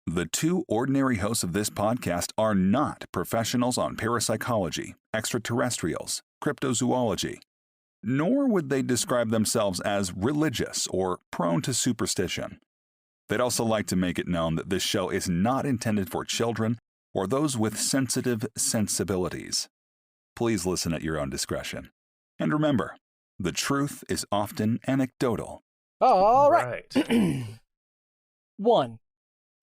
The two ordinary hosts of this podcast are not professionals on parapsychology, extraterrestrials, cryptozoology, nor would they describe themselves as religious or prone to superstition. They'd also like to make it known that this show is not intended for children or those with sensitive sensibilities. Please listen at your own discretion. And remember, the truth is often anecdotal. All right. 1.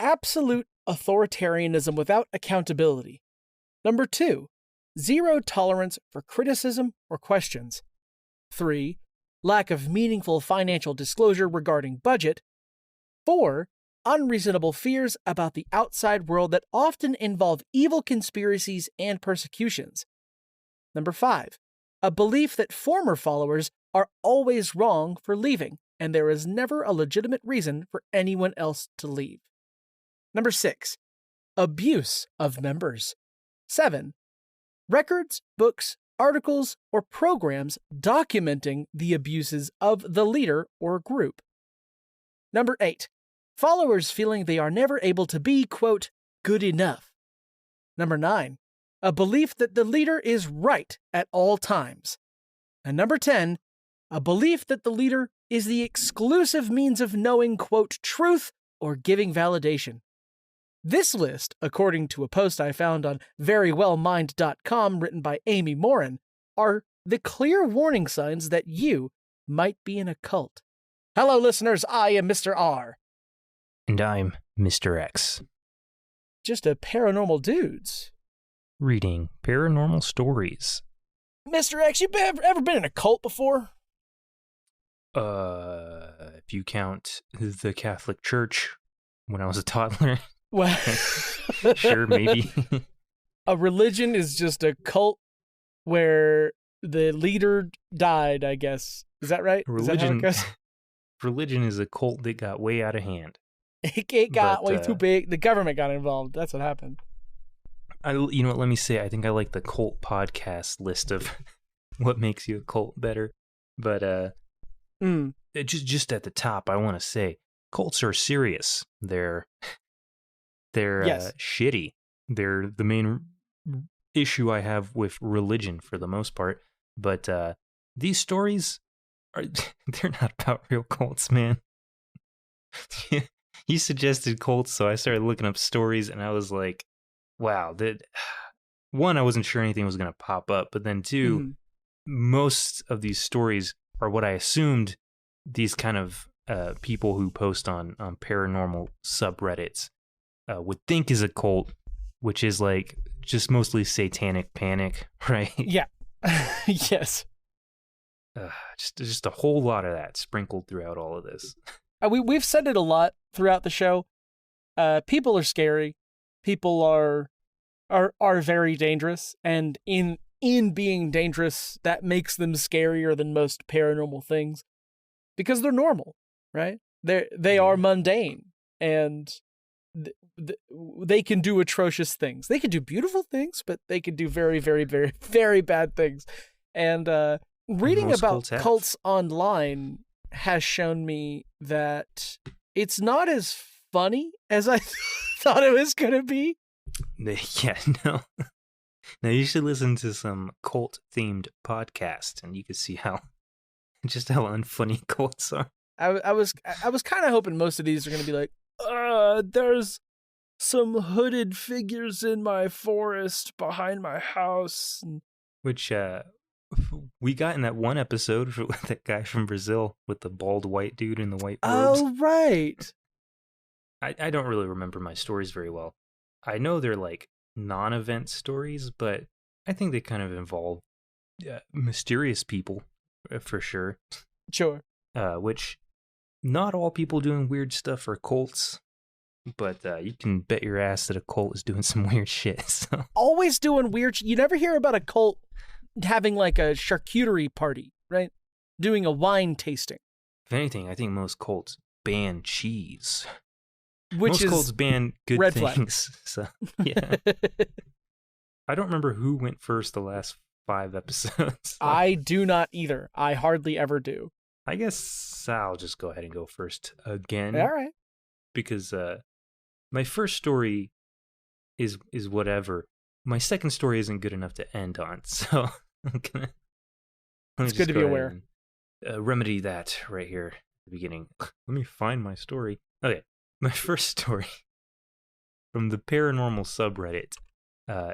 Absolute authoritarianism without accountability. 2. Zero tolerance for criticism or questions. 3. Lack of meaningful financial disclosure regarding budget. 4. Unreasonable fears about the outside world that often involve evil conspiracies and persecutions. 5. A belief that former followers are always wrong for leaving, and there is never a legitimate reason for anyone else to leave. 6. Abuse of members. 7. Records, books, articles, or programs documenting the abuses of the leader or group. 8. Followers feeling they are never able to be, quote, good enough. 9. A belief that the leader is right at all times. And 10. A belief that the leader is the exclusive means of knowing, quote, truth or giving validation. This list, according to a post I found on verywellmind.com written by Amy Morin, are the clear warning signs that you might be in a cult. Hello, listeners. I am Mr. R. And I'm Mr. X. Just a paranormal dudes. Reading paranormal stories. Mr. X, you ever been in a cult before? If you count the Catholic Church when I was a toddler. Well, sure, maybe. A religion is just a cult where the leader died, I guess. Is that right? Religion is a cult that got way out of hand. It got way too big. The government got involved. That's what happened. You know what? Let me say, I think I like the cult podcast list of what makes you a cult better. But just at the top, I want to say cults are serious. They're yes. Shitty. They're the main issue I have with religion for the most part. But these stories they're not about real cults, man. He suggested cults, so I started looking up stories, and I was like, wow, one, I wasn't sure anything was going to pop up, but then two, most of these stories are what I assumed these kind of people who post on paranormal subreddits would think is a cult, which is like just mostly satanic panic, right? Yeah. Yes. Just a whole lot of that sprinkled throughout all of this. We've said it a lot throughout the show. People are scary. People are very dangerous, and in being dangerous, that makes them scarier than most paranormal things because they're normal, right? They are mundane, and they can do atrocious things. They can do beautiful things, but they can do very, very, very, very bad things. And reading about cults online has shown me that it's not as funny as I thought it was going to be. Yeah, no. Now you should listen to some cult-themed podcast, and you can see how unfunny cults are. I was kind of hoping most of these are going to be like, there's some hooded figures in my forest behind my house. Which we got in that one episode with that guy from Brazil with the bald white dude in the white robes. Oh, right. I don't really remember my stories very well. I know they're like non-event stories, but I think they kind of involve mysterious people for sure. Sure. Which not all people doing weird stuff are cults, but you can bet your ass that a cult is doing some weird shit. So. Always doing weird. You never hear about a cult having like a charcuterie party, right? Doing a wine tasting. If anything, I think most cults ban cheese. Most cults ban good red things. So yeah. I don't remember who went first the last 5 episodes. I do not either. I hardly ever do. I guess I'll just go ahead and go first again. All right. Because My first story is whatever. My second story isn't good enough to end on, so I'm gonna. It's good to be aware. Remedy that right here at the beginning. Let me find my story. Okay, my first story from the Paranormal subreddit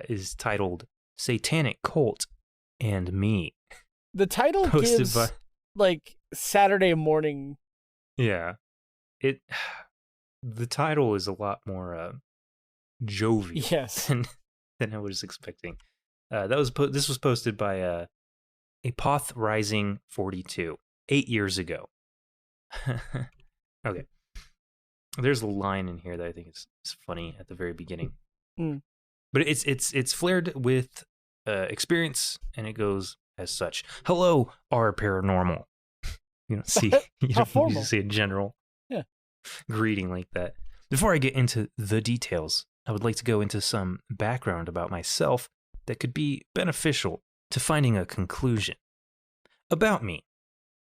is titled "Satanic Cult and Me." The title gives like Saturday morning. Yeah, the title is a lot more jovial. Yes. than I was expecting. This was posted by a Poth Rising 42 8 years ago. Okay, there's a line in here that I think is funny at the very beginning, but it's flared with experience, and it goes as such. Hello, our paranormal. You don't see you don't usually see a general greeting like that. Before I get into the details, I would like to go into some background about myself that could be beneficial to finding a conclusion. About me: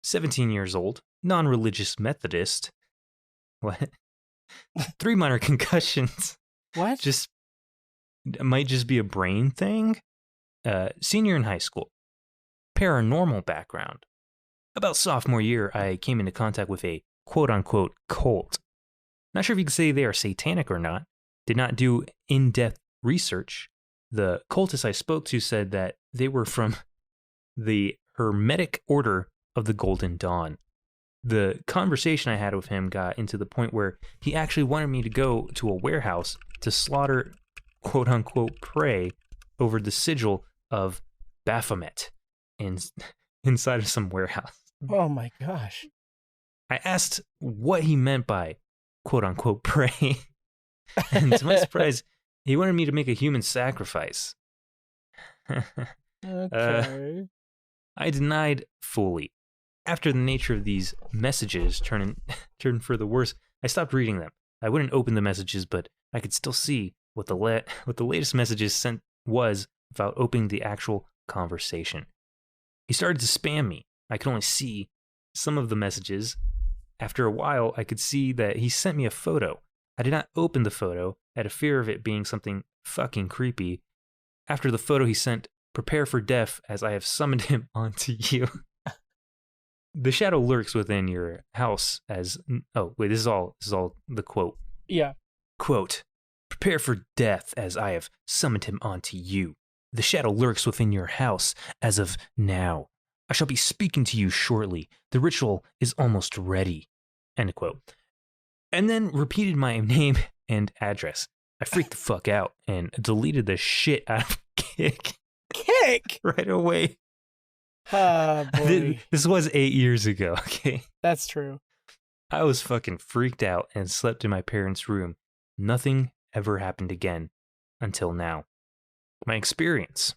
17 years old, non-religious Methodist. What? 3 minor concussions. What? Might just be a brain thing. Senior in high school. Paranormal background. About sophomore year, I came into contact with a quote-unquote cult. Not sure if you can say they are satanic or not. Did not do in-depth research. The cultist I spoke to said that they were from the Hermetic Order of the Golden Dawn. The conversation I had with him got into the point where he actually wanted me to go to a warehouse to slaughter quote-unquote prey over the sigil of Baphomet inside of some warehouse. Oh my gosh. I asked what he meant by quote-unquote prey. And to my surprise, he wanted me to make a human sacrifice. Okay. I denied fully. After the nature of these messages turned for the worse, I stopped reading them. I wouldn't open the messages, but I could still see what the latest messages sent was without opening the actual conversation. He started to spam me. I could only see some of the messages. After a while, I could see that he sent me a photo. I did not open the photo, out of fear of it being something fucking creepy. After the photo he sent, "Prepare for death as I have summoned him onto you." The shadow lurks within your house as... Oh, wait, this is all the quote. Yeah. Quote, "Prepare for death as I have summoned him onto you. The shadow lurks within your house as of now. I shall be speaking to you shortly. The ritual is almost ready." End quote. And then repeated my name and address. I freaked the fuck out and deleted the shit out of Kick. Kick? Right away. Ah, boy. This was 8 years ago, okay? That's true. I was fucking freaked out and slept in my parents' room. Nothing ever happened again until now. My experience.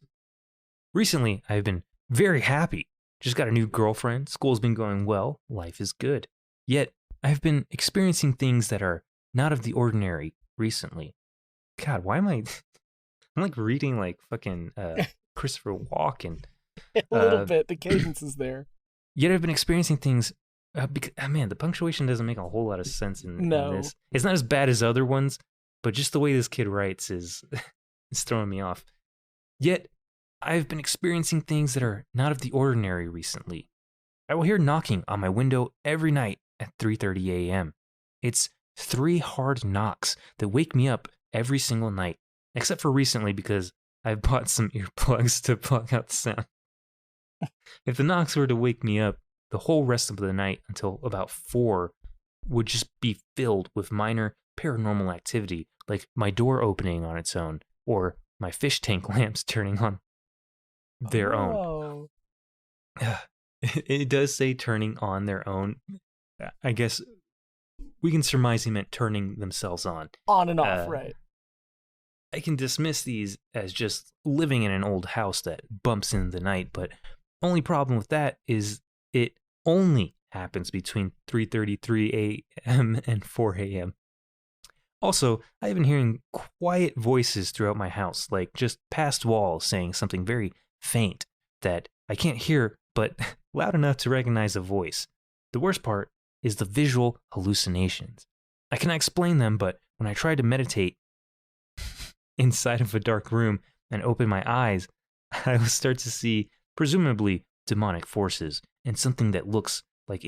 Recently, I've been very happy. Just got a new girlfriend. School's been going well. Life is good. Yet, I've been experiencing things that are not of the ordinary recently. God, why am I... I'm like reading like fucking Christopher Walken. A little bit. The cadence is there. Yet I've been experiencing things... man, the punctuation doesn't make a whole lot of sense in this. It's not as bad as other ones, but just the way this kid writes is throwing me off. Yet, I've been experiencing things that are not of the ordinary recently. I will hear knocking on my window every night at 3:30 a.m. It's 3 hard knocks that wake me up every single night, except for recently because I've bought some earplugs to block out the sound. If the knocks were to wake me up, the whole rest of the night until about 4 would just be filled with minor paranormal activity, like my door opening on its own, or my fish tank lamps turning on their own. It does say turning on their own. I guess we can surmise he meant turning themselves on. On and off, right. I can dismiss these as just living in an old house that bumps in the night, but only problem with that is it only happens between 3:33 a.m. and 4 a.m. Also, I've been hearing quiet voices throughout my house, like just past walls saying something very faint that I can't hear, but loud enough to recognize a voice. The worst part is the visual hallucinations. I cannot explain them, but when I try to meditate inside of a dark room and open my eyes, I will start to see presumably demonic forces and something that looks like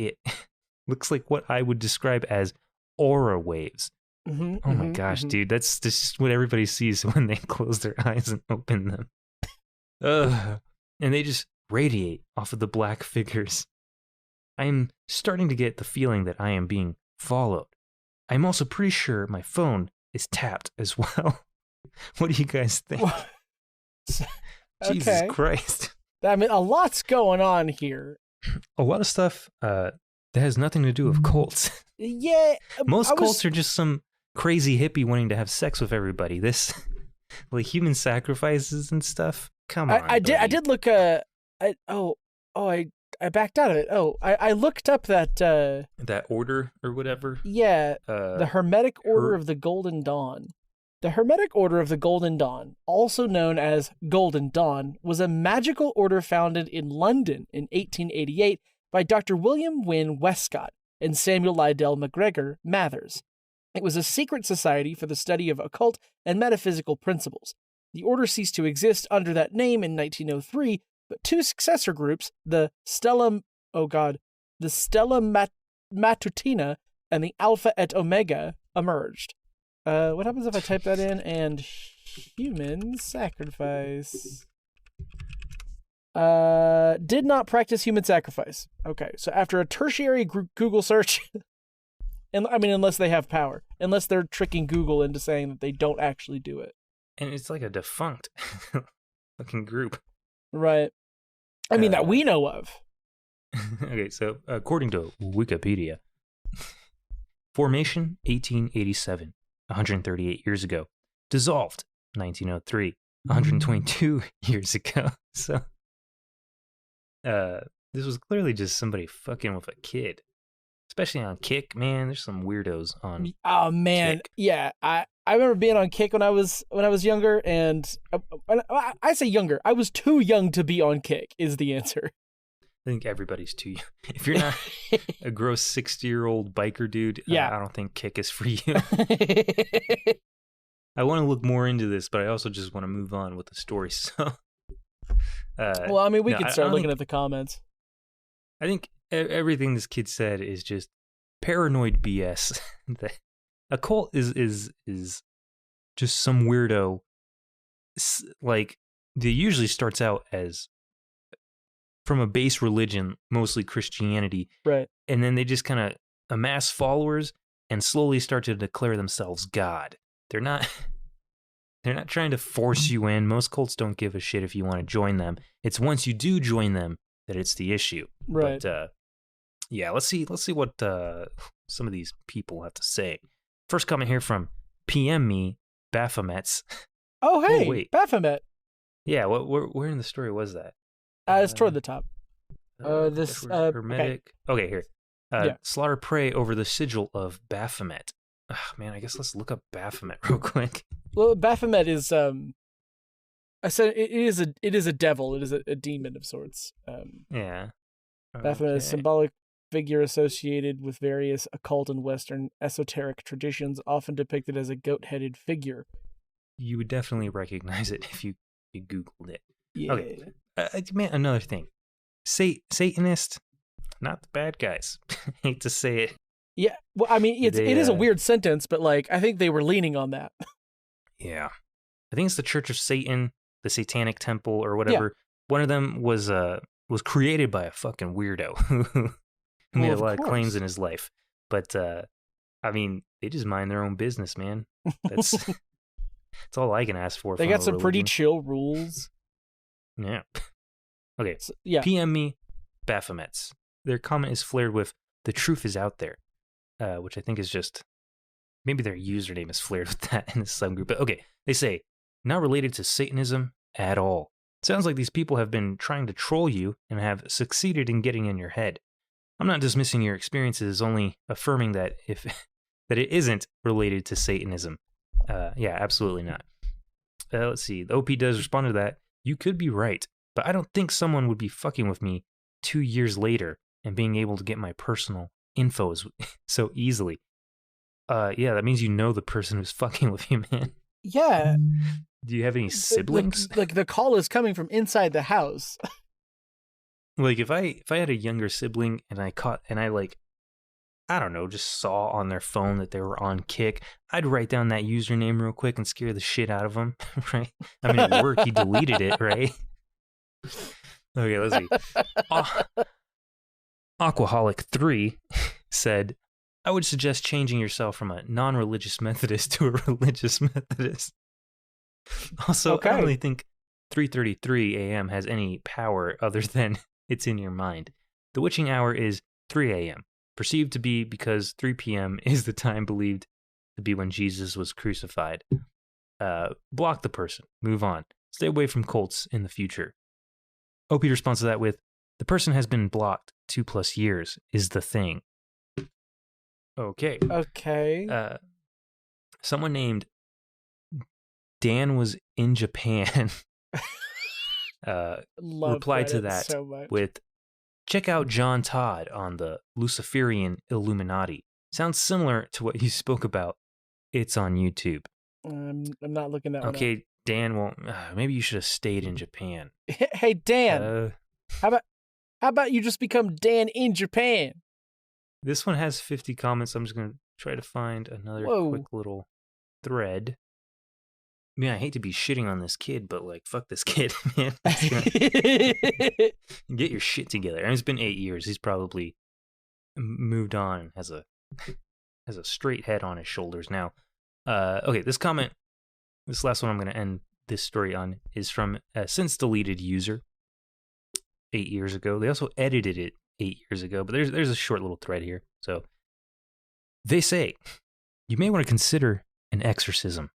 what I would describe as aura waves. Oh my gosh, dude, that's just what everybody sees when they close their eyes and open them. And they just radiate off of the black figures. I am starting to get the feeling that I am being followed. I'm also pretty sure my phone is tapped as well. What do you guys think? Jesus Christ. I mean, a lot's going on here. A lot of stuff that has nothing to do with cults. Yeah. Most cults are just some crazy hippie wanting to have sex with everybody. This, like, human sacrifices and stuff. Come on. I did look. I backed out of it. I looked up that order or whatever. Yeah, the Hermetic Order of the Golden Dawn. The Hermetic Order of the Golden Dawn, also known as Golden Dawn, was a magical order founded in London in 1888 by Dr. William Wynne Westcott and Samuel Liddell MacGregor Mathers. It was a secret society for the study of occult and metaphysical principles. The order ceased to exist under that name in 1903, but two successor groups, the Stella Matutina and the Alpha et Omega, emerged. What happens if I type that in and human sacrifice? Did not practice human sacrifice. Okay, so after a tertiary Google search, and I mean, unless they have power, unless they're tricking Google into saying that they don't actually do it. And it's like a defunct fucking group. Right. I mean, that we know of. Okay, so according to Wikipedia, formation 1887. 138 years ago. Dissolved, 1903, 122 years ago. So, this was clearly just somebody fucking with a kid. Especially on Kick, man. There's some weirdos on Oh, man. Kick. Yeah, I remember being on Kick when I was younger, and I say younger. I was too young to be on Kick, is the answer. I think everybody's too young. If you're not a gross 60-year-old biker dude, yeah. I don't think Kick is for you. I want to look more into this, but I also just want to move on with the story. So, well, I mean, we could start looking at the comments. I think everything this kid said is just paranoid BS. A cult is just some weirdo. Like, it usually starts out as from a base religion, mostly Christianity. Right. And then they just kind of amass followers and slowly start to declare themselves God. They're not trying to force you in. Most cults don't give a shit if you want to join them. It's once you do join them that it's the issue. Right. But yeah, let's see what some of these people have to say. First comment here from PM Me Baphomets. Oh, hey, wait. Baphomet. Yeah, where in the story was that? It's toward the top. Hermetic. Okay, here. Yeah. Slaughter prey over the sigil of Baphomet. Man, I guess let's look up Baphomet real quick. Well, Baphomet is I said it is a devil. It is a demon of sorts. Yeah. Baphomet is a symbolic figure associated with various occult and Western esoteric traditions, often depicted as a goat-headed figure. You would definitely recognize it if you Googled it. Yeah. Okay. Man, another thing. Satanist, not the bad guys. Hate to say it. Yeah. Well, I mean, it is a weird sentence, but like I think they were leaning on that. Yeah. I think it's the Church of Satan, the Satanic Temple, or whatever. Yeah. One of them was created by a fucking weirdo who made a lot of claims in his life. But I mean, they just mind their own business, man. That's all I can ask for. They got some pretty chill rules. Yeah. Okay. So, yeah. PM me, Baphomets. Their comment is flared with "the truth is out there," which I think is just maybe their username is flared with that in the subgroup. But okay, they say not related to Satanism at all. Sounds like these people have been trying to troll you and have succeeded in getting in your head. I'm not dismissing your experiences, only affirming that that it isn't related to Satanism. Yeah, absolutely not. Let's see. The OP does respond to that. You could be right, but I don't think someone would be fucking with me 2 years later and being able to get my personal info so easily. Yeah, that means you know the person who's fucking with you, man. Yeah. Do you have any siblings? Like the call is coming from inside the house. Like if I had a younger sibling and I I don't know, just saw on their phone that they were on Kick, I'd write down that username real quick and scare the shit out of them, right? I mean, at work, he deleted it, right? Okay, let's see. Aquaholic3 said, I would suggest changing yourself from a non-religious Methodist to a religious Methodist. Also, I don't really think 3:33 a.m. has any power other than it's in your mind. The witching hour is 3 a.m., perceived to be because 3 p.m. is the time believed to be when Jesus was crucified. Block the person. Move on. Stay away from cults in the future. OP responds to that with, the person has been blocked 2+ years is the thing. Okay. Okay. Someone named Dan was in Japan replied to that so with, check out John Todd on the Luciferian Illuminati. Sounds similar to what you spoke about. It's on YouTube. I'm not looking that one up. Okay, Dan, well, maybe you should have stayed in Japan. Hey, Dan, how about you just become Dan in Japan? This one has 50 comments. I'm just going to try to find another quick little thread. I mean, I hate to be shitting on this kid, but like, fuck this kid, man. Get your shit together. I mean, it's been 8 years. He's probably moved on and has a straight head on his shoulders now. Okay, this last one I'm going to end this story on is from a since deleted user 8 years ago. They also edited it 8 years ago, but there's a short little thread here. So they say, you may want to consider an exorcism.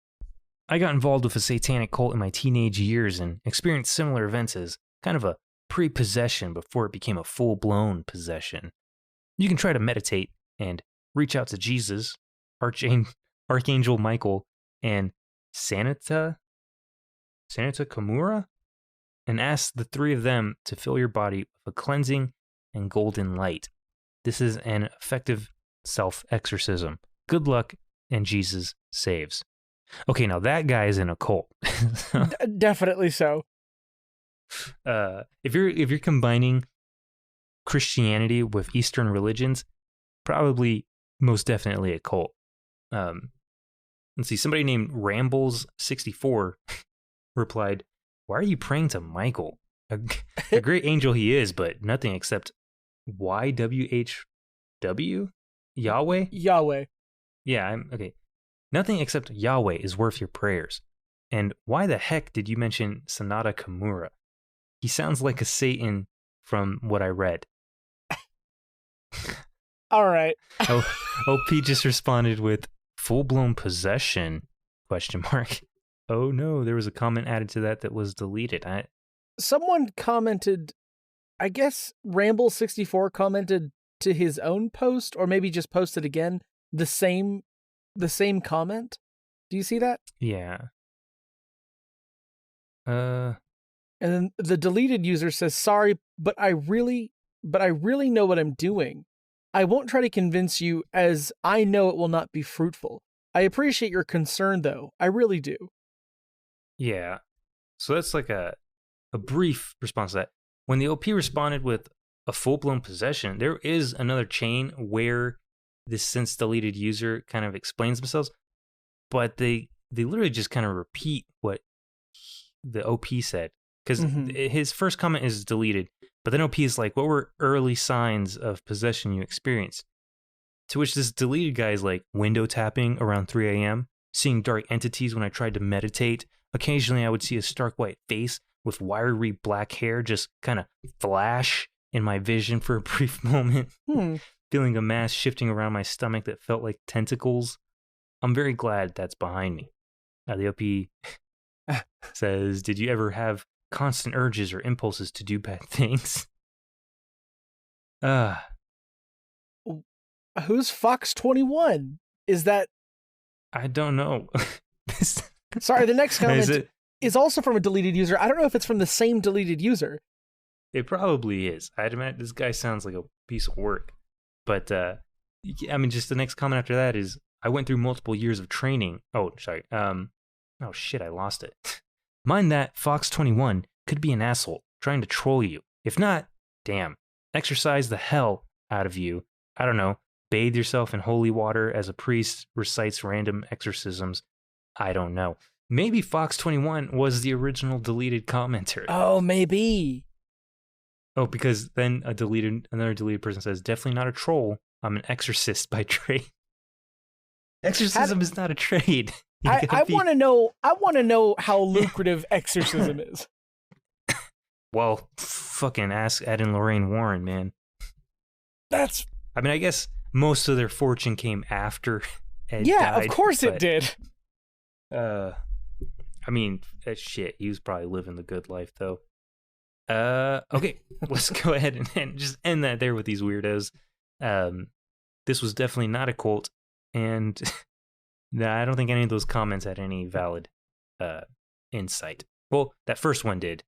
I got involved with a satanic cult in my teenage years and experienced similar events as kind of a pre-possession before it became a full-blown possession. You can try to meditate and reach out to Jesus, Archangel Michael, and Santa Kimura, and ask the three of them to fill your body with a cleansing and golden light. This is an effective self-exorcism. Good luck, and Jesus saves. Okay, now that guy is in a cult. Definitely so. If you're combining Christianity with Eastern religions, probably most definitely a cult. Let's see, somebody named Rambles64 replied, why are you praying to Michael? A great angel he is, but nothing except YWHW? Yahweh? Yahweh. Yeah, okay. Nothing except Yahweh is worth your prayers. And why the heck did you mention Sanada Kimura? He sounds like a Satan from what I read. All right. OP just responded with full-blown possession? ? Oh no, there was a comment added to that was deleted. Someone commented, I guess Ramble64 commented to his own post, or maybe just posted again the same comment. Do you see that? Yeah. And then the deleted user says, sorry, but I really know what I'm doing. I won't try to convince you, as I know it will not be fruitful. I appreciate your concern, though. I really do. Yeah. So that's like a brief response to that. When the OP responded with a full-blown possession, there is another chain where this since deleted user kind of explains themselves, but they literally just kind of repeat what the OP said. Because his first comment is deleted, but then OP is like, what were early signs of possession you experienced? To which this deleted guy is like, window tapping around 3 a.m., seeing dark entities when I tried to meditate. Occasionally I would see a stark white face with wiry black hair just kind of flash in my vision for a brief moment. Feeling a mass shifting around my stomach that felt like tentacles. I'm very glad that's behind me. The OP says, did you ever have constant urges or impulses to do bad things? Who's Fox21? Is that... I don't know. Sorry, the next comment is also from a deleted user. I don't know if it's from the same deleted user. It probably is. I'd imagine this guy sounds like a piece of work. But, I mean, just the next comment after that is, I went through multiple years of training. Oh, sorry. Oh shit, I lost it. Mind that Fox 21 could be an asshole trying to troll you. If not, damn, exercise the hell out of you. I don't know, bathe yourself in holy water as a priest recites random exorcisms. I don't know. Maybe Fox 21 was the original deleted commenter. Oh, maybe. Oh, because then another deleted person says, definitely not a troll. I'm an exorcist by trade. Exorcism is not a trade. I want to know. I want to know how lucrative exorcism is. Well, fucking ask Ed and Lorraine Warren, man. I mean, I guess most of their fortune came after Ed died. Of course it did. I mean, shit, he was probably living the good life, though. Okay, let's go ahead and just end that there with these weirdos. This was definitely not a cult, and I don't think any of those comments had any valid insight. Well, that first one did.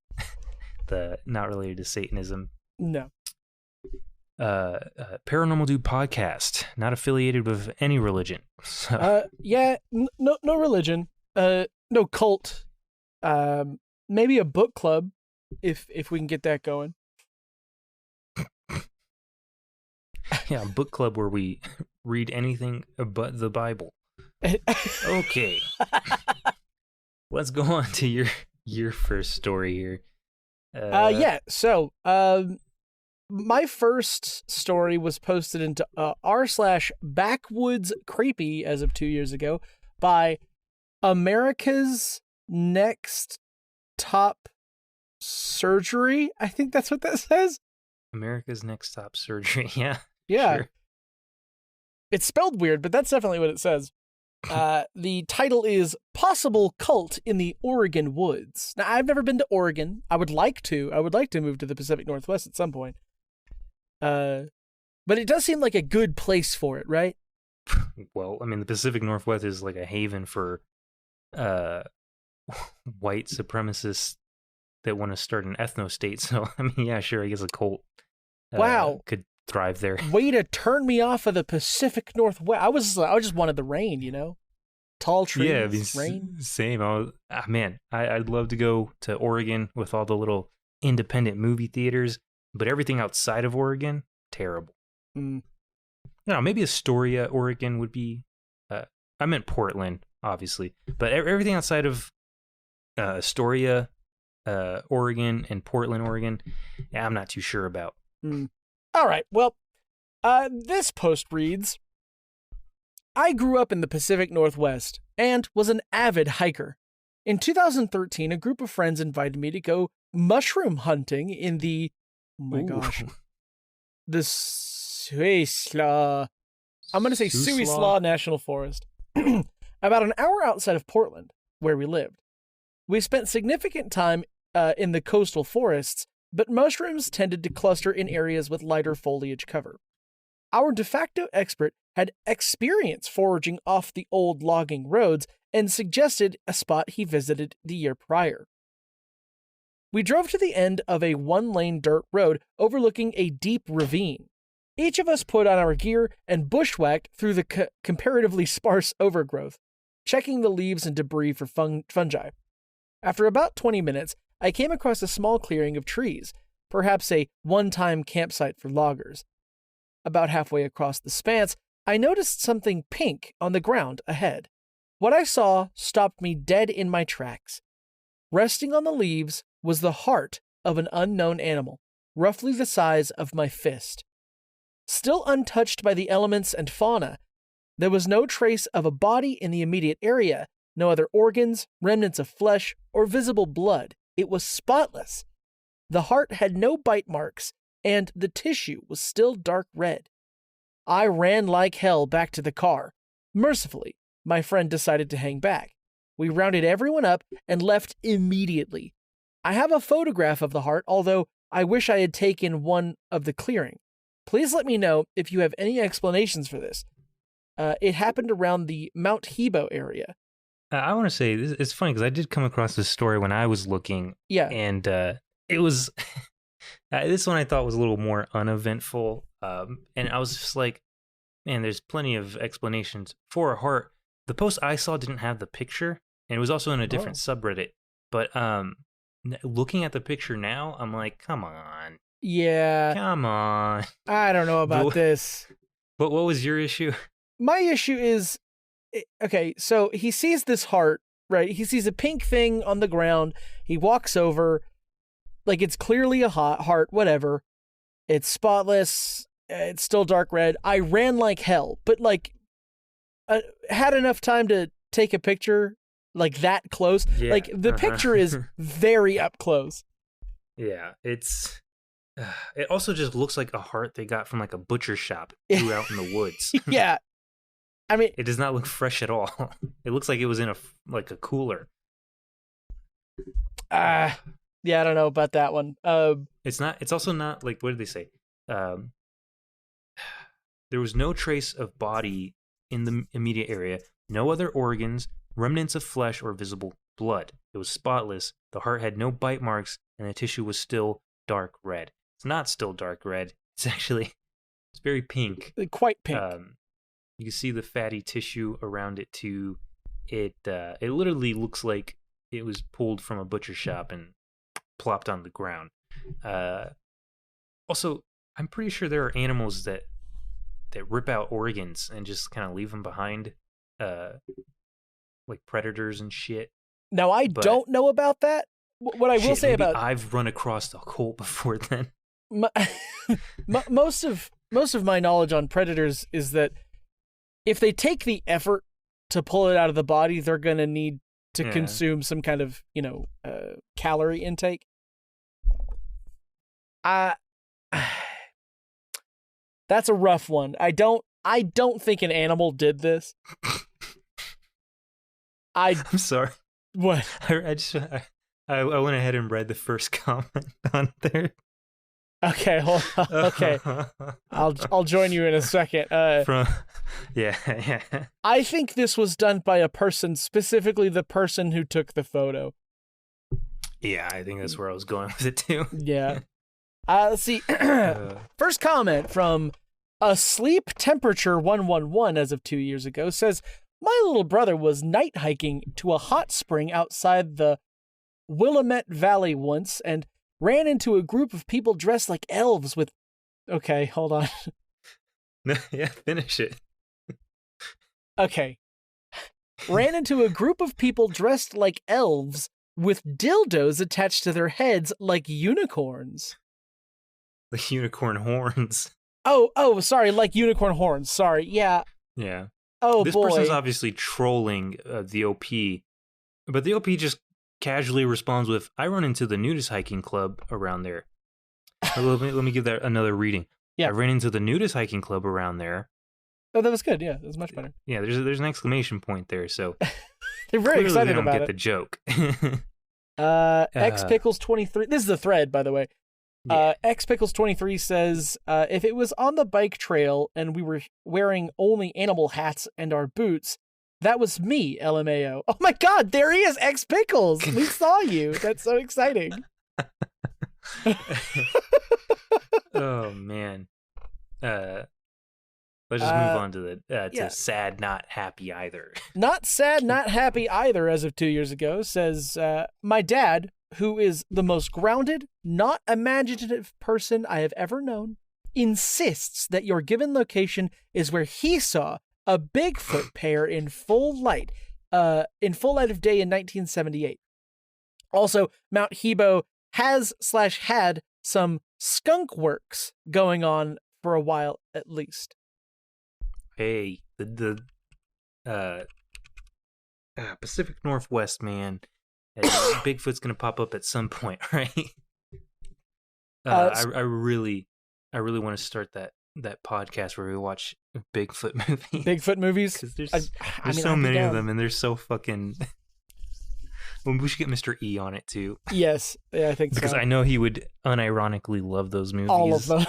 The not related to Satanism. No. Paranormal Dude podcast, not affiliated with any religion. So. No religion. No cult. Maybe a book club, if we can get that going. Yeah, a book club where we read anything but the Bible. Okay. Let's go on to your first story here. So my first story was posted into r/backwoods creepy as of 2 years ago by America's Next Top Surgery. I think that's what that says. America's Next Top Surgery. Yeah. Sure. It's spelled weird, but that's definitely what it says. The title is Possible Cult in the Oregon Woods. Now, I've never been to Oregon. I would like to move to the Pacific Northwest at some point. But it does seem like a good place for it, right? Well, I mean, the Pacific Northwest is like a haven for white supremacists that want to start an ethno-state. So, I mean, yeah, sure, I guess a cult could thrive there. Way to turn me off of the Pacific Northwest. I just wanted the rain, you know? Tall trees, yeah, I mean, rain. Same. I'd love to go to Oregon with all the little independent movie theaters, but everything outside of Oregon, terrible. No, maybe Astoria, Oregon would be. I meant Portland, obviously, but everything outside of Astoria, Oregon, and Portland, Oregon, yeah, I'm not too sure about. All right. Well, this post reads, I grew up in the Pacific Northwest and was an avid hiker. In 2013, a group of friends invited me to go mushroom hunting in the, the Suisla. I'm going to say Suisla National Forest. About an hour outside of Portland, where we lived. We spent significant time in the coastal forests, but mushrooms tended to cluster in areas with lighter foliage cover. Our de facto expert had experience foraging off the old logging roads and suggested a spot he visited the year prior. We drove to the end of a one-lane dirt road overlooking a deep ravine. Each of us put on our gear and bushwhacked through the comparatively sparse overgrowth, checking the leaves and debris for fungi. After about 20 minutes, I came across a small clearing of trees, perhaps a one-time campsite for loggers. About halfway across the expanse, I noticed something pink on the ground ahead. What I saw stopped me dead in my tracks. Resting on the leaves was the heart of an unknown animal, roughly the size of my fist. Still untouched by the elements and fauna, there was no trace of a body in the immediate area, no other organs, remnants of flesh, or visible blood. It was spotless. The heart had no bite marks, and the tissue was still dark red. I ran like hell back to the car. Mercifully, my friend decided to hang back. We rounded everyone up and left immediately. I have a photograph of the heart, although I wish I had taken one of the clearing. Please let me know if you have any explanations for this. It happened around the Mount Hebo area. I want to say, it's funny because I did come across this story when I was looking. Yeah. And it was, this one I thought was a little more uneventful. And I was just like, man, there's plenty of explanations for a heart. The post I saw didn't have the picture, and it was also in a different subreddit. But looking at the picture now, I'm like, come on. Yeah. Come on. I don't know about this. But what was your issue? My issue is, okay, so he sees this heart, right? He sees a pink thing on the ground. He walks over, like it's clearly a heart, whatever. It's spotless. It's still dark red. I ran like hell, but like had enough time to take a picture like that close. Yeah, like the picture is very up close. Yeah, it's it also just looks like a heart they got from like a butcher shop threw out in the woods. Yeah. I mean, it does not look fresh at all. It looks like it was in a cooler. Yeah, I don't know about that one. It's not. It's also not like, what did they say? There was no trace of body in the immediate area. No other organs, remnants of flesh, or visible blood. It was spotless. The heart had no bite marks, and the tissue was still dark red. It's not still dark red. It's very pink. Quite pink. You can see the fatty tissue around it too. It literally looks like it was pulled from a butcher shop and plopped on the ground. Also, I'm pretty sure there are animals that rip out organs and just kind of leave them behind, like predators and shit. Now, I don't know about that. What I will say about I've run across a cult before then. Most of my knowledge on predators is that if they take the effort to pull it out of the body, they're going to need to consume some kind of, calorie intake. That's a rough one. I don't think an animal did this. I'm sorry. What? I went ahead and read the first comment on there. Okay, hold on. Okay, I'll join you in a second. Yeah. I think this was done by a person, specifically the person who took the photo. Yeah, I think that's where I was going with it too. Yeah. Let's see. First comment from a sleep temperature 111 as of 2 years ago says, my little brother was night hiking to a hot spring outside the Willamette Valley once and ran into a group of people dressed like elves with... Okay, hold on. No, yeah, finish it. Okay. Ran into a group of people dressed like elves with dildos attached to their heads like unicorns. Like unicorn horns. Oh, sorry, like unicorn horns. Sorry, yeah. Yeah. Oh, this boy. This person's obviously trolling the OP, but the OP just casually responds with, I run into the nudist hiking club around there. let me give that another reading. Yeah. I ran into the nudist hiking club around there. Oh, that was good. Yeah, that was much better. Yeah, there's an exclamation point there, so they're very excited they don't about get it. The joke. XPickles23. This is the thread, by the way. Yeah. XPickles23 says, if it was on the bike trail and we were wearing only animal hats and our boots, that was me, LMAO. Oh my god, there he is, XPickles! We saw you. That's so exciting. Oh, man. Let's just move on to to sad, not happy either. Not sad, not happy either, as of 2 years ago, says, my dad, who is the most grounded, not imaginative person I have ever known, insists that your given location is where he saw a Bigfoot pair in full light of day in 1978. Also, Mount Hebo had some skunk works going on for a while at least. Hey, the Pacific Northwest, man. Bigfoot's gonna pop up at some point, right? I really want to start that podcast where we watch Bigfoot movies. Bigfoot movies? Because there's so many of them, and they're so fucking... Well, we should get Mr. E on it, too. Yes, yeah, I think because I know he would unironically love those movies. All of them.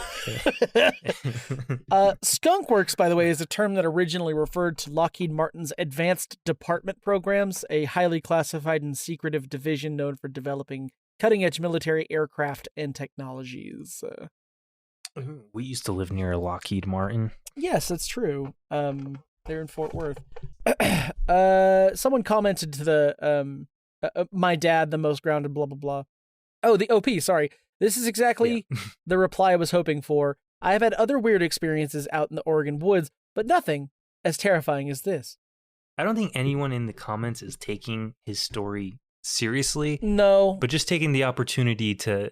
Skunkworks, by the way, is a term that originally referred to Lockheed Martin's Advanced Department Programs, a highly classified and secretive division known for developing cutting-edge military aircraft and technologies. We used to live near Lockheed Martin. Yes, that's true. They're in Fort Worth. Someone commented to the my dad, the most grounded, blah blah blah. Oh, the OP. Sorry, this is exactly the reply I was hoping for. I have had other weird experiences out in the Oregon woods, but nothing as terrifying as this. I don't think anyone in the comments is taking his story seriously. No, but just taking the opportunity to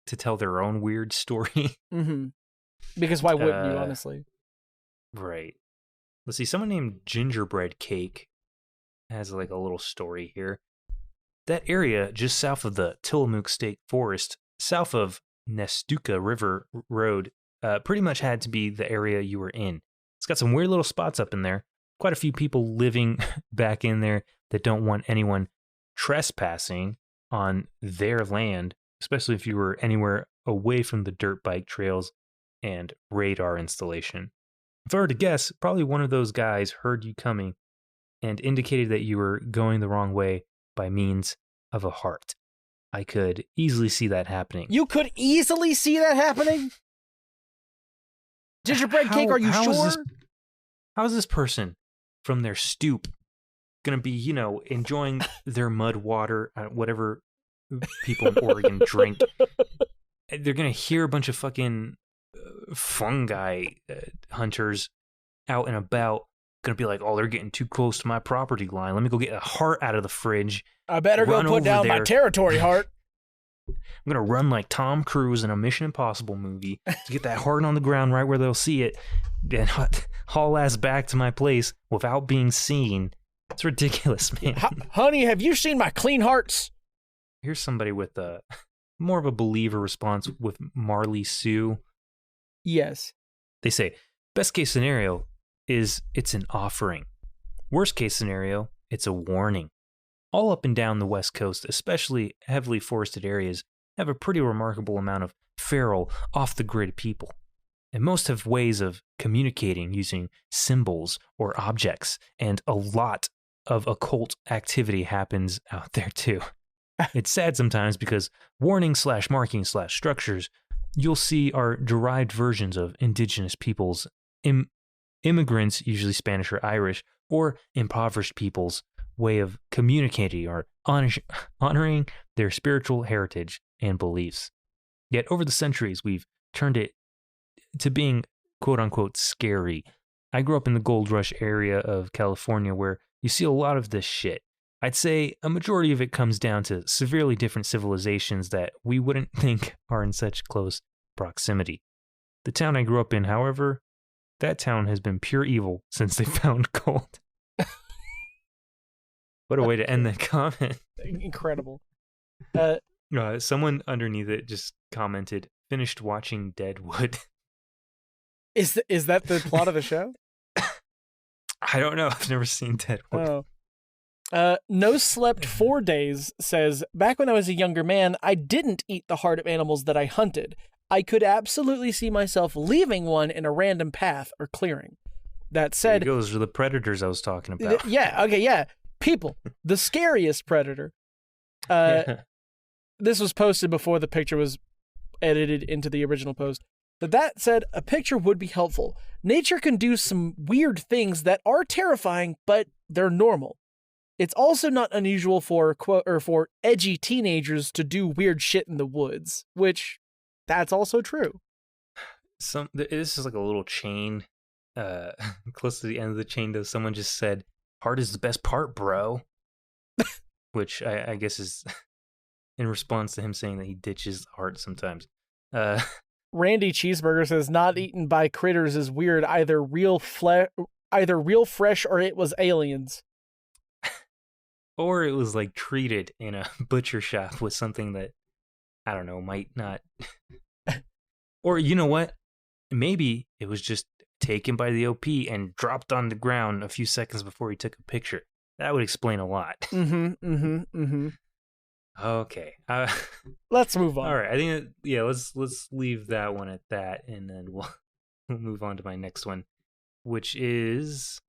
tell their own weird story. Mm-hmm. Because why wouldn't you, honestly? Right. Let's see. Someone named Gingerbread Cake has like a little story here. That area just south of the Tillamook State Forest, south of Nestucca River Road, pretty much had to be the area you were in. It's got some weird little spots up in there. Quite a few people living back in there that don't want anyone trespassing on their land, especially if you were anywhere away from the dirt bike trails and radar installation. If I were to guess, probably one of those guys heard you coming and indicated that you were going the wrong way by means of a heart. I could easily see that happening. You could easily see that happening? Gingerbread Cake, are you sure? How is this person from their stoop going to be, enjoying their mud water, whatever people in Oregon drink? They're going to hear a bunch of fucking fungi hunters out and about, going to be like, oh, they're getting too close to my property line. Let me go get a heart out of the fridge. I better go put down my territory heart. I'm going to run like Tom Cruise in a Mission Impossible movie to get that heart on the ground right where they'll see it, and haul ass back to my place without being seen. It's ridiculous, man. Honey, have you seen my clean hearts? Here's somebody with more of a believer response with Marley Sue. Yes. They say, best case scenario is it's an offering. Worst case scenario, it's a warning. All up and down the West Coast, especially heavily forested areas, have a pretty remarkable amount of feral, off-the-grid people. And most have ways of communicating using symbols or objects, and a lot of occult activity happens out there too. It's sad sometimes because warning/marking/structures you'll see are derived versions of indigenous peoples, immigrants, usually Spanish or Irish, or impoverished peoples' way of communicating or honoring their spiritual heritage and beliefs. Yet over the centuries, we've turned it to being quote-unquote scary. I grew up in the Gold Rush area of California where you see a lot of this shit. I'd say a majority of it comes down to severely different civilizations that we wouldn't think are in such close proximity. The town I grew up in, however, that town has been pure evil since they found gold. What a way to end that comment. Incredible. Someone underneath it just commented, finished watching Deadwood. Is that the plot of the show? I don't know. I've never seen Deadwood. Oh. No Slept 4 Days says, back when I was a younger man, I didn't eat the heart of animals that I hunted. I could absolutely see myself leaving one in a random path or clearing. That said... Those are the predators I was talking about. Yeah. People, the scariest predator. This was posted before the picture was edited into the original post. But that said, a picture would be helpful. Nature can do some weird things that are terrifying, but they're normal. It's also not unusual for edgy teenagers to do weird shit in the woods, which that's also true. This is like a little chain. Close to the end of the chain, though, someone just said, "Heart is the best part, bro," which I guess is in response to him saying that he ditches the heart sometimes. Randy Cheeseburger says, "Not eaten by critters is weird. Either real fresh or it was aliens." Or it was like treated in a butcher shop with something that, I don't know, might not. Or you know what? Maybe it was just taken by the OP and dropped on the ground a few seconds before he took a picture. That would explain a lot. Okay. Let's move on. All right. I think let's leave that one at that, and then we'll move on to my next one, which is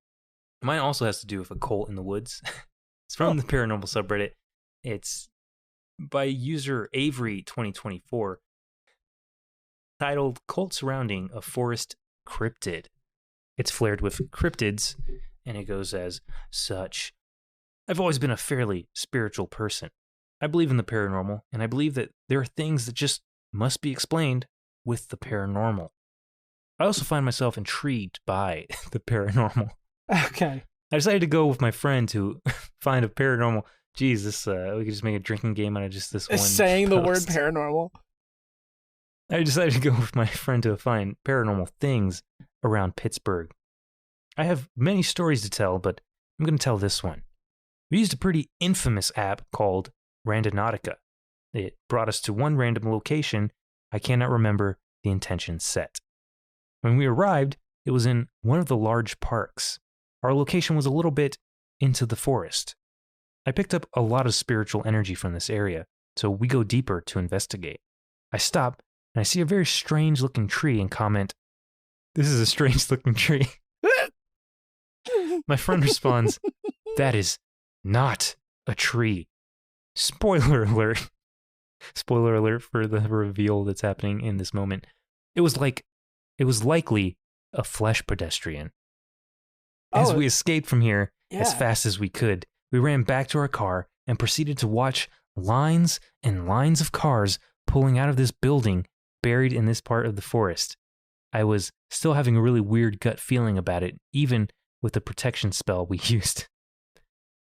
mine. Also has to do with a cult in the woods. It's from the Paranormal subreddit. It's by user Avery 2024, titled "Cult Surrounding a Forest Cryptid." It's flared with cryptids, and it goes as such. I've always been a fairly spiritual person. I believe in the paranormal, and I believe that there are things that just must be explained with the paranormal. I also find myself intrigued by the paranormal. Okay. I decided to go with my friend to find a paranormal. Geez, we could just make a drinking game out of just this one. Saying the word paranormal. I decided to go with my friend to find paranormal things around Pittsburgh. I have many stories to tell, but I'm going to tell this one. We used a pretty infamous app called Randonautica. It brought us to one random location. I cannot remember the intention set. When we arrived, it was in one of the large parks. Our location was a little bit into the forest. I picked up a lot of spiritual energy from this area, so we go deeper to investigate. I stop, and I see a very strange-looking tree and comment, "This is a strange-looking tree." My friend responds, "That is not a tree." Spoiler alert. Spoiler alert for the reveal that's happening in this moment. It was likely a flesh pedestrian. As we escaped from here as fast as we could, we ran back to our car and proceeded to watch lines and lines of cars pulling out of this building buried in this part of the forest. I was still having a really weird gut feeling about it, even with the protection spell we used.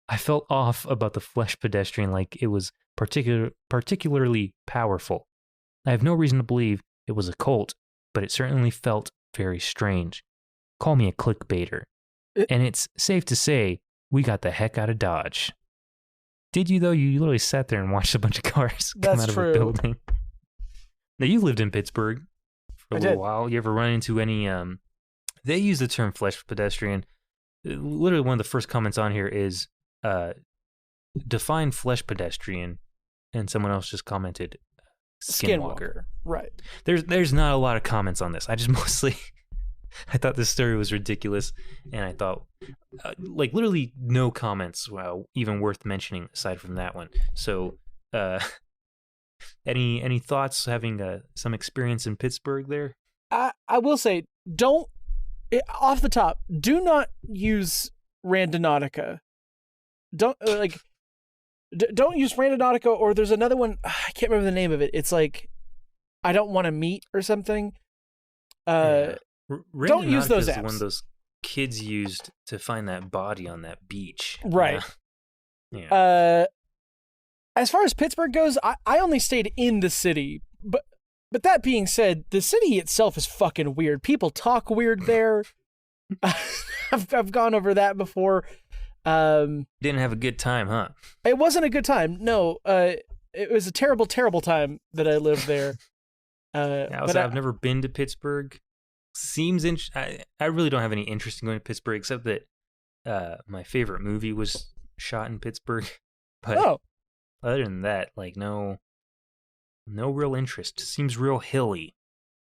I felt off about the flesh pedestrian, like it was particularly powerful. I have no reason to believe it was a cult, but it certainly felt very strange. Call me a clickbaiter. And it's safe to say we got the heck out of Dodge. Did you, though? You literally sat there and watched a bunch of cars come out of a building. Now, you lived in Pittsburgh for a little while. You ever run into any... They use the term flesh pedestrian. Literally, one of the first comments on here is, define flesh pedestrian, and someone else just commented, skinwalker. Right. There's not a lot of comments on this. I just mostly... I thought this story was ridiculous, and I thought, literally no comments, even worth mentioning aside from that one. So, any thoughts having some experience in Pittsburgh there? I will say, off the top, do not use Randonautica. Don't use Randonautica, or there's another one, I can't remember the name of it. It's like, I don't want to meet or something. Don't use those apps. The one those kids used to find that body on that beach. Right. Yeah. As far as Pittsburgh goes, I only stayed in the city. But that being said, the city itself is fucking weird. People talk weird there. I've gone over that before. Didn't have a good time, huh? It wasn't a good time. No. It was a terrible, terrible time that I lived there. I've never been to Pittsburgh. Seems I really don't have any interest in going to Pittsburgh, except that my favorite movie was shot in Pittsburgh. But other than that, no real interest. Seems real hilly.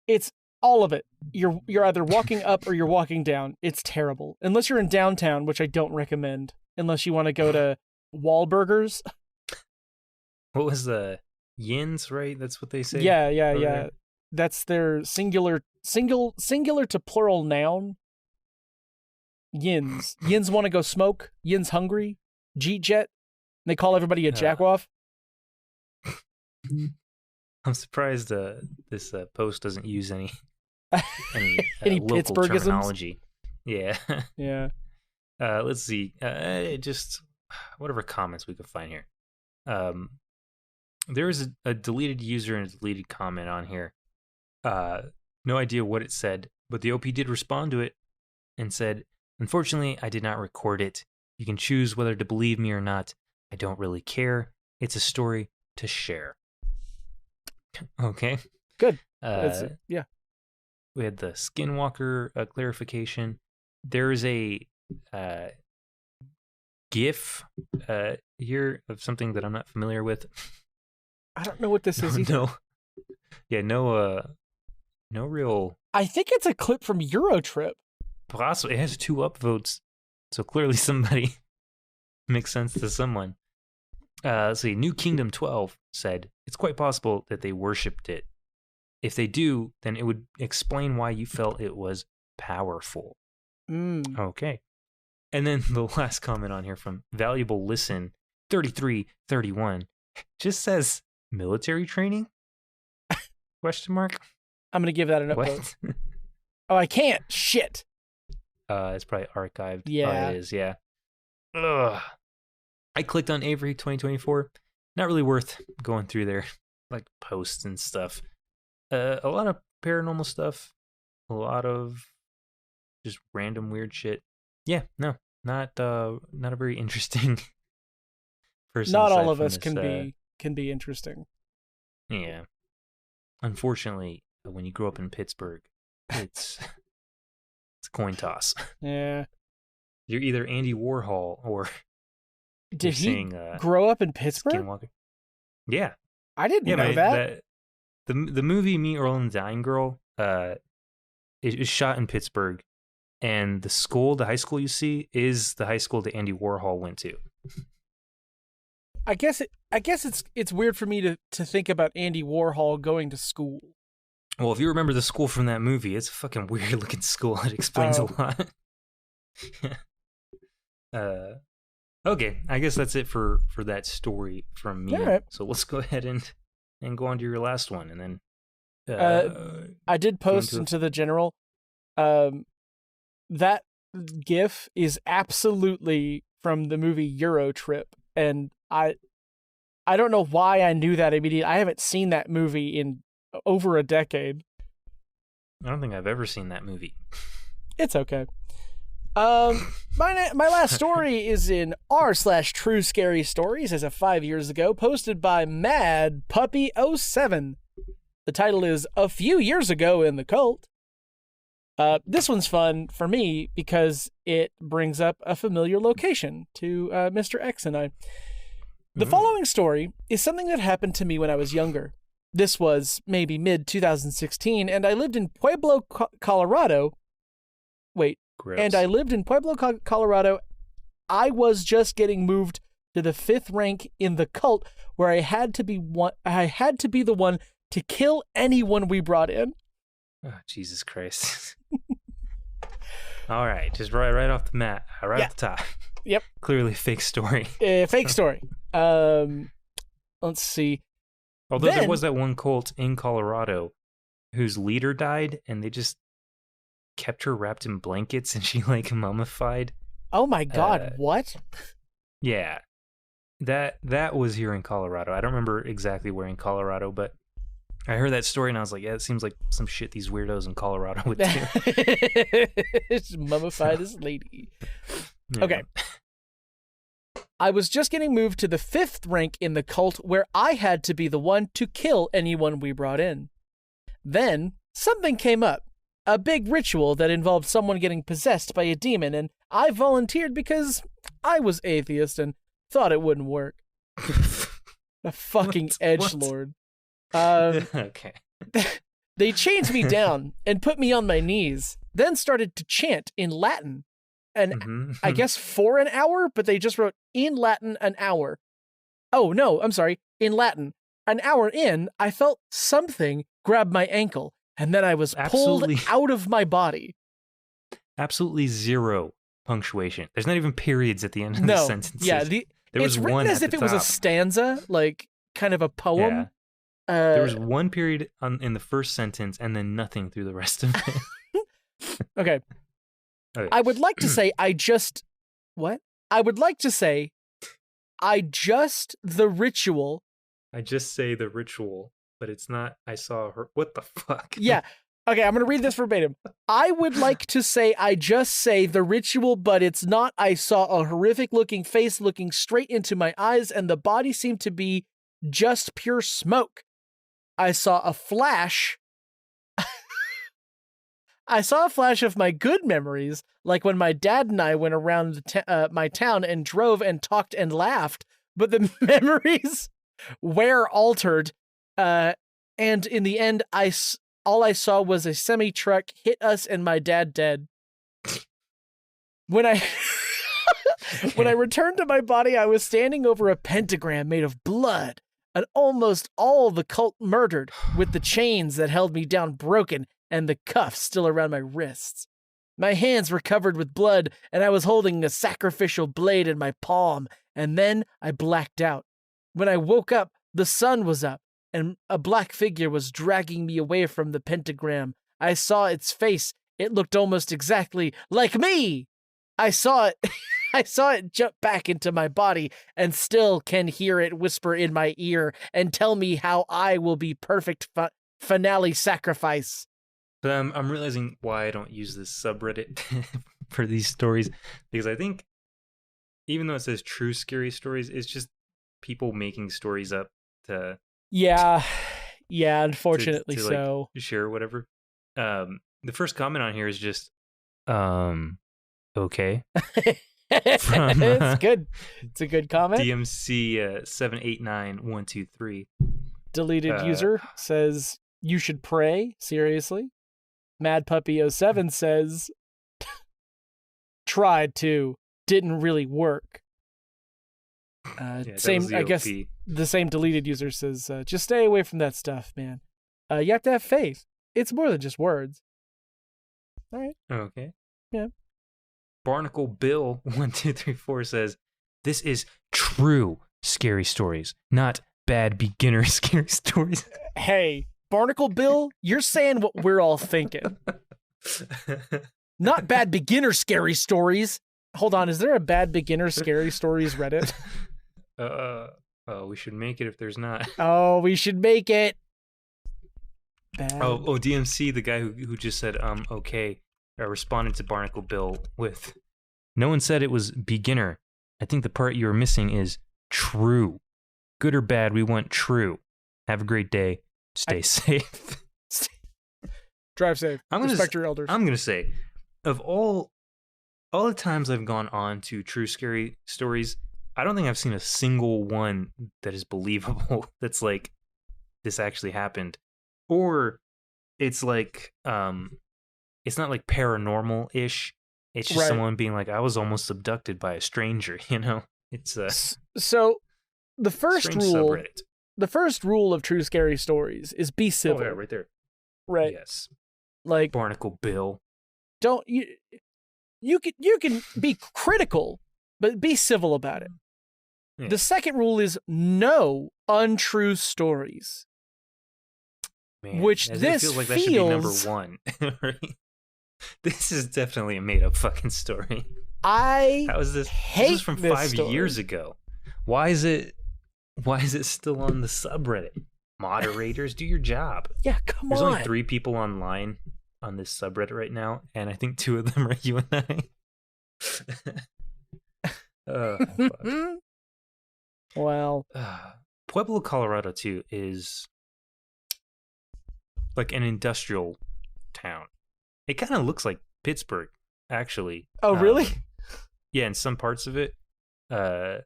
It's all of it. You're either walking up or you're walking down. It's terrible. Unless you're in downtown, which I don't recommend. Unless you want to go to Wahlburgers. What was the Yins, right? That's what they say. Yeah. There. That's their singular to plural noun. Yins. Yins want to go smoke. Yins hungry. G-Jet. They call everybody a jackoff. I'm surprised this post doesn't use any any local Pittsburghisms? terminology. Yeah. Yeah. Let's see. Just whatever comments we could find here. There is a deleted user and a deleted comment on here. No idea what it said, but the OP did respond to it and said, "Unfortunately, I did not record it. You can choose whether to believe me or not. I don't really care. It's a story to share." Okay. Good. Yeah. We had the Skinwalker clarification. There is a GIF here of something that I'm not familiar with. I don't know what this is either. No. Yeah, no real... I think it's a clip from Eurotrip. Possibly. It has 2 upvotes, so clearly somebody makes sense to someone. Let's see. New Kingdom 12 said, "It's quite possible that they worshipped it. If they do, then it would explain why you felt it was powerful." Okay. And then the last comment on here from Valuable Listen 3331 just says military training? Question mark? I'm going to give that an upvote. Oh, I can't. Shit. It's probably archived. Yeah. Oh, it is, yeah. Ugh. I clicked on Avery 2024. Not really worth going through their like posts and stuff. A lot of paranormal stuff. A lot of just random weird shit. Yeah, no, not a very interesting person. Not all of us can be interesting. Yeah. Unfortunately, when you grow up in Pittsburgh, it's a coin toss. Yeah. You're either Andy Warhol or did he grow up in Pittsburgh? Skinwalker. Yeah. I didn't know that. The movie Me, Earl, and the Dying Girl, it was shot in Pittsburgh, and the high school you see, is the high school that Andy Warhol went to. I guess it's weird for me to think about Andy Warhol going to school. Well, if you remember the school from that movie, it's a fucking weird looking school. It explains a lot. Okay, I guess that's it for that story from me. Right. So let's go ahead and go on to your last one, and then I did post into the general. That GIF is absolutely from the movie Euro Trip, and I don't know why I knew that immediately. I haven't seen that movie in over a decade. I don't think I've ever seen that movie. It's okay. My last story is in r/True Scary Stories as of 5 years ago, posted by Mad Puppy 07. The title is A Few Years Ago in the Cult. This one's fun for me because it brings up a familiar location to Mr. X and I. The following story is something that happened to me when I was younger. This was maybe mid-2016, and I lived in Pueblo, Colorado. Wait. Gross. And I lived in Pueblo, Colorado. I was just getting moved to the 5th rank in the cult, where I had to be the one to kill anyone we brought in. Oh, Jesus Christ. All right, just right off the mat, right off the top. Yep. Clearly fake story. Fake story. Let's see. Although there was that one cult in Colorado whose leader died, and they just kept her wrapped in blankets, and she like mummified. Oh my God! What? Yeah, that was here in Colorado. I don't remember exactly where in Colorado, but I heard that story and I was like, yeah, it seems like some shit these weirdos in Colorado would do. Just mummify this lady. Yeah. Okay. I was just getting moved to the 5th rank in the cult, where I had to be the one to kill anyone we brought in. Then something came up. A big ritual that involved someone getting possessed by a demon, and I volunteered because I was atheist and thought it wouldn't work. A fucking edgelord. Okay. They chained me down and put me on my knees, then started to chant in Latin. And I guess for an hour, but they just wrote in Latin an hour. Oh, no, I'm sorry. In Latin. An hour in, I felt something grab my ankle, and then I was pulled out of my body. Absolutely zero punctuation. There's not even periods at the end of the sentences. Yeah, it's written as if it was a stanza, like kind of a poem. Yeah. There was one period in the first sentence and then nothing through the rest of it. Okay. I would like to say what? I would like to say the ritual. I just say the ritual, but it's not I saw her. What the fuck? Yeah. Okay, I'm going to read this verbatim. I would like to say I just say the ritual, but it's not. I saw a horrific looking face looking straight into my eyes, and the body seemed to be just pure smoke. I saw a flash. I saw a flash of my good memories, like when my dad and I went around my town and drove and talked and laughed, but the memories were altered, and in the end, all I saw was a semi-truck hit us and my dad dead. When I returned to my body, I was standing over a pentagram made of blood, and almost all the cult murdered, with the chains that held me down broken and the cuffs still around my wrists. My hands were covered with blood, and I was holding a sacrificial blade in my palm, and then I blacked out. When I woke up, the sun was up, and a black figure was dragging me away from the pentagram. I saw its face. It looked almost exactly like me. I saw it. I saw it jump back into my body and still can hear it whisper in my ear and tell me how I will be perfect finale sacrifice. But I'm realizing why I don't use this subreddit for these stories, because I think even though it says true scary stories, it's just people making stories up to unfortunately to so like, share whatever. The first comment on here is just okay. From, it's good. It's a good comment. DMC 789123. Deleted user says you should pray seriously. Mad Puppy 07 says tried to, didn't really work. Same, I guess the same deleted user says just stay away from that stuff, man. You have to have faith. It's more than just words. All right. Okay. Yeah. Barnacle Bill 1234 says this is true scary stories, not bad beginner scary stories. Hey, Barnacle Bill, you're saying what we're all thinking. Not bad beginner scary stories. Hold on, is there a bad beginner scary stories Reddit? We should make it if there's not. Oh, we should make it. Bad. Oh, DMC, the guy who just said okay, responded to Barnacle Bill with, no one said it was beginner. I think the part you're missing is true. Good or bad, we want true. Have a great day. Stay safe. Drive safe. Respect your elders. I'm gonna say, of all the times I've gone on to true scary stories, I don't think I've seen a single one that is believable. That's like, this actually happened, or it's like, it's not like paranormal-ish. It's just someone being like, I was almost abducted by a stranger. You know, it's so the first rule. Subreddit. The first rule of true scary stories is be civil. Oh, yeah, right there. Right. Yes. Like Barnacle Bill. Don't you can be critical, but be civil about it. Yeah. The second rule is no untrue stories. Man, which this feels like that should be number one. Right? This is definitely a made-up fucking story. How is this? Hate this was from 5 years ago. Why is it still on the subreddit? Moderators, do your job. Yeah, come There's on. There's only 3 people online on this subreddit right now, and I think 2 of them are you and I. Fuck. Well, Pueblo, Colorado, too, is like an industrial town. It kind of looks like Pittsburgh, actually. Oh, really? Yeah, in some parts of it. But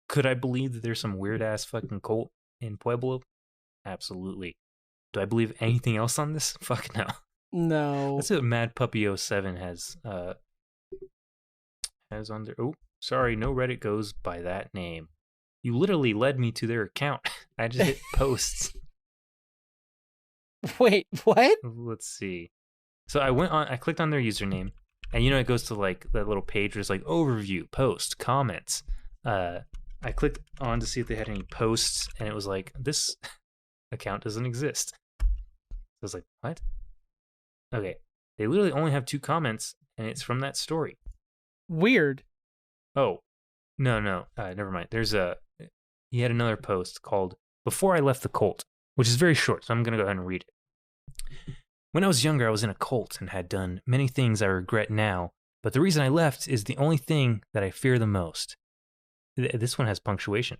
could I believe that there's some weird ass fucking cult in Pueblo? Absolutely. Do I believe anything else on this? Fuck no. No. That's what Mad Puppy 07 has under. Oh, sorry, no Reddit goes by that name. You literally led me to their account. I just hit posts. Wait, what? Let's see. So I clicked on their username, and it goes to like that little page where it's like overview, post, comments. I clicked on to see if they had any posts, and it was like, this account doesn't exist. So I was like, what? Okay. They literally only have 2 comments, and it's from that story. Weird. Oh, no. Never mind. He had another post called Before I Left the Cult, which is very short, so I'm going to go ahead and read it. When I was younger, I was in a cult and had done many things I regret now, but the reason I left is the only thing that I fear the most. This one has punctuation.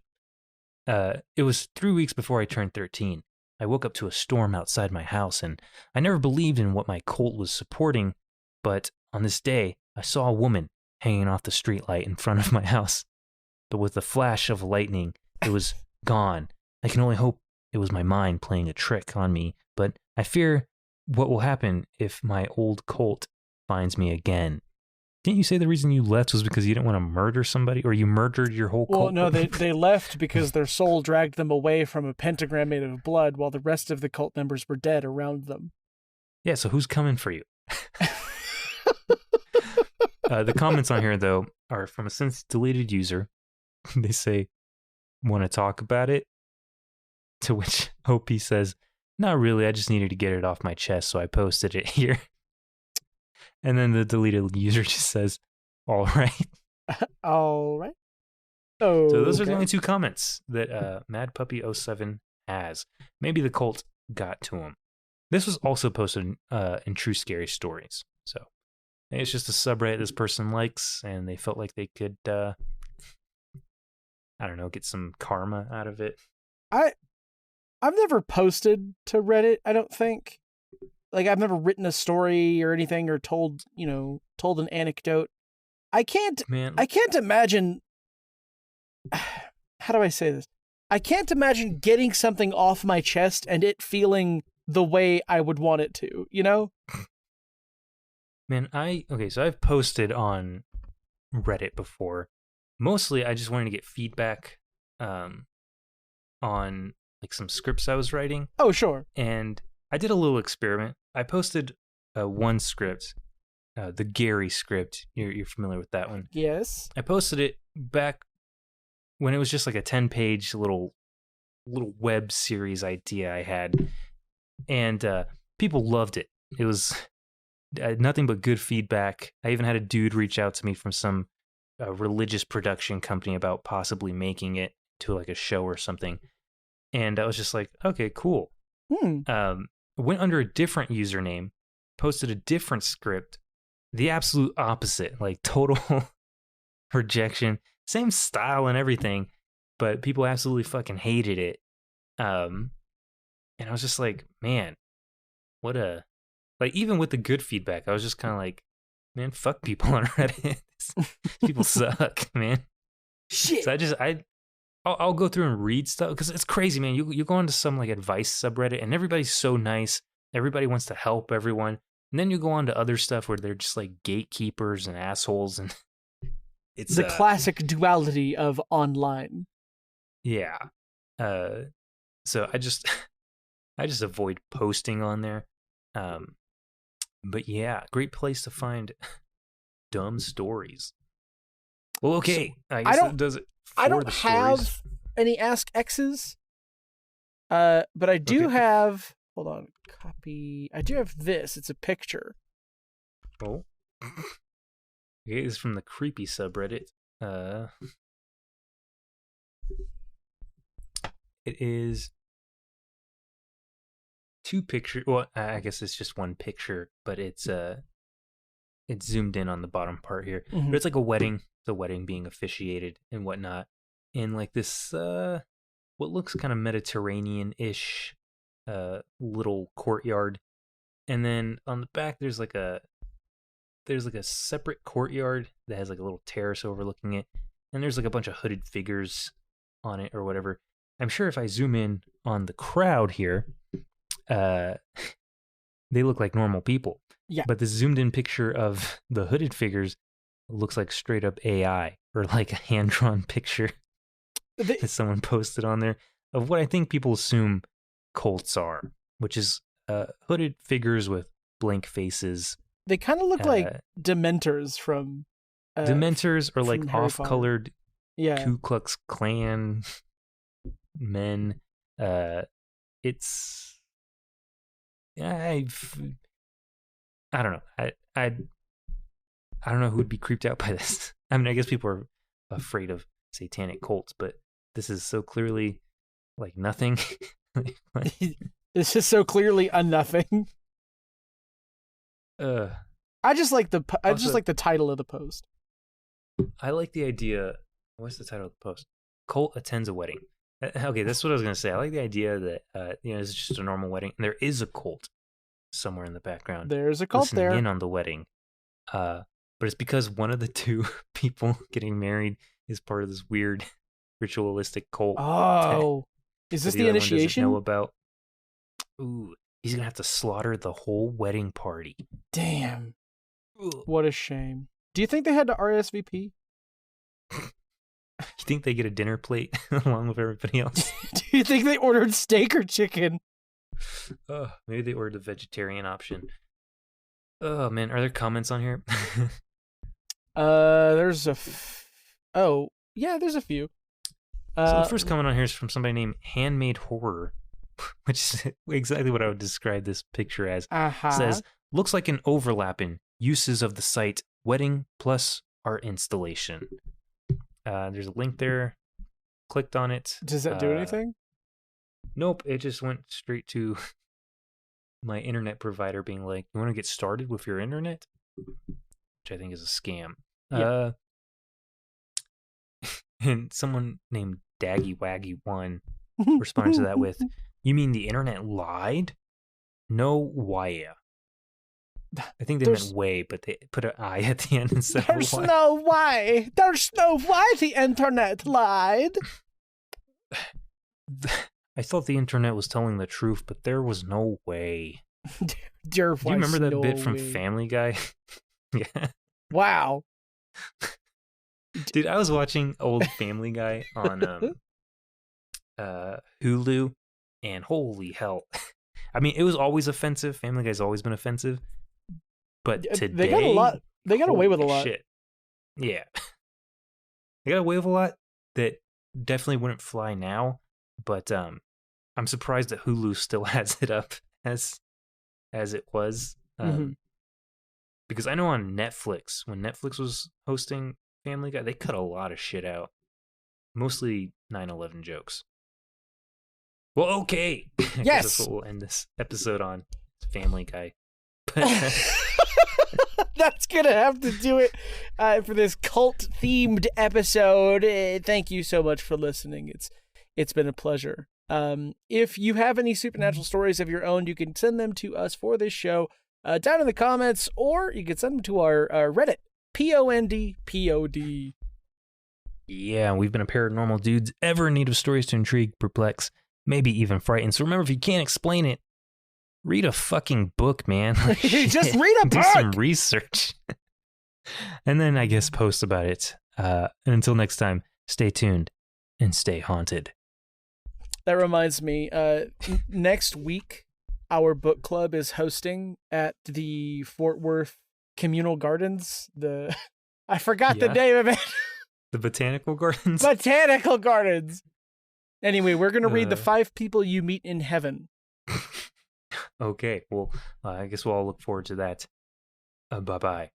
It was 3 weeks before I turned 13. I woke up to a storm outside my house, and I never believed in what my cult was supporting, but on this day, I saw a woman hanging off the streetlight in front of my house. But with the flash of lightning, it was gone. I can only hope it was my mind playing a trick on me, but I fear what will happen if my old cult finds me again. Didn't you say the reason you left was because you didn't want to murder somebody, or you murdered your whole cult? Well, no, they left because their soul dragged them away from a pentagram made of blood while the rest of the cult members were dead around them. Yeah, so who's coming for you? The comments on here, though, are from a since deleted user. They say, want to talk about it? To which OP says, not really, I just needed to get it off my chest, so I posted it here. And then the deleted user just says, all right. All right. Oh, So those are the only two comments that Mad Puppy 07 has. Maybe the cult got to him. This was also posted in True Scary Stories. So maybe it's just a subreddit this person likes, and they felt like they could, I don't know, get some karma out of it. I've never posted to Reddit, I don't think. Like, I've never written a story or anything or told an anecdote. I can't imagine. How do I say this? I can't imagine getting something off my chest and it feeling the way I would want it to, you know? Man, so I've posted on Reddit before. Mostly I just wanted to get feedback on like some scripts I was writing. Oh, sure. And I did a little experiment. I posted one script, the Gary script. You're familiar with that one? Yes. I posted it back when it was just like a 10-page little web series idea I had, and people loved it. It was nothing but good feedback. I even had a dude reach out to me from some religious production company about possibly making it to like a show or something, and I was just like, okay, cool. Went under a different username, posted a different script, the absolute opposite, like total rejection. Same style and everything, but people absolutely fucking hated it. And I was just like, man, what a... Like, even with the good feedback, I was just kind of like, man, fuck people on Reddit. People suck, man. Shit. So I'll go through and read stuff, because it's crazy, man. You go into some, like, advice subreddit, and everybody's so nice. Everybody wants to help everyone. And then you go on to other stuff where they're just, like, gatekeepers and assholes, and... It's the classic duality of online. Yeah. So I just avoid posting on there. But yeah, great place to find dumb stories. Well, okay. So I guess that does it for I don't the have stories. any Ask X's. But I do have, hold on, copy. I do have this. It's a picture. Oh. Okay, this is from the creepy subreddit. It is two pictures. Well, I guess it's just one picture, but it's zoomed in on the bottom part here. Mm-hmm. But it's like a wedding. The wedding being officiated and whatnot, in like this what looks kind of Mediterranean-ish little courtyard, and then on the back there's like a separate courtyard that has like a little terrace overlooking it, and there's like a bunch of hooded figures on it or whatever. I'm sure if I zoom in on the crowd here, they look like normal people. Yeah. But the zoomed in picture of the hooded figures looks like straight up AI, or like a hand-drawn picture that someone posted on there of what I think people assume cults are, which is hooded figures with blank faces. They kind of look like Dementors from... Dementors or like off-colored Ku Klux Klan men. It's... I don't know. I don't know who would be creeped out by this. I mean, I guess people are afraid of satanic cults, but this is so clearly like nothing. This is so clearly a nothing. I just like the title of the post. I like the idea. What's the title of the post? Cult attends a wedding. Okay, that's what I was gonna say. I like the idea that it's just a normal wedding, and there is a cult somewhere in the background. There's a cult there in on the wedding. But it's because one of the two people getting married is part of this weird ritualistic cult. Oh, is this the initiation? Know about? Ooh, he's gonna have to slaughter the whole wedding party. Damn, what a shame. Do you think they had to RSVP? You think they get a dinner plate along with everybody else? Do you think they ordered steak or chicken? Maybe they ordered the vegetarian option. Oh man, are there comments on here? There's there's a few. So the first comment on here is from somebody named Handmade Horror, which is exactly what I would describe this picture as. It says, looks like an overlap in uses of the site wedding plus art installation. There's a link there. Clicked on it. Does that do anything? Nope. It just went straight to my internet provider being like, you want to get started with your internet? Which I think is a scam. Yeah. And someone named Daggy Waggy 1 responded to that with, you mean the internet lied? No way. I think they meant way, but they put an I at the end instead There's of Y. no way. There's no way the internet lied. I thought the internet was telling the truth, but there was no way. Do you remember that bit from Family Guy? Yeah. Wow. Dude, I was watching old Family Guy on Hulu, and holy hell. I mean, it was always offensive. Family Guy's always been offensive. But today... They got a lot. They got away with a lot. Shit. Yeah. They got away with a lot that definitely wouldn't fly now, but I'm surprised that Hulu still has it up as it was. Because I know on Netflix, when Netflix was hosting Family Guy, they cut a lot of shit out. Mostly 9/11 jokes. Well, okay. Yes. That's what we'll end this episode on. Family Guy. That's gonna have to do it for this cult-themed episode. Thank you so much for listening. It's been a pleasure. If you have any supernatural stories of your own, you can send them to us for this show down in the comments, or you can send them to our Reddit, POND. Yeah, we've been a paranormal dudes ever in need of stories to intrigue, perplex, maybe even frighten. So remember, if you can't explain it, read a fucking book, man. Just read a book! Do some research. And then I guess post about it. And until next time, stay tuned and stay haunted. That reminds me, next week, our book club is hosting at the Fort Worth Communal Gardens. I forgot the name of it. The Botanical Gardens? Botanical Gardens! Anyway, we're going to read The 5 People You Meet in Heaven. Okay, well, I guess we'll all look forward to that. Bye-bye.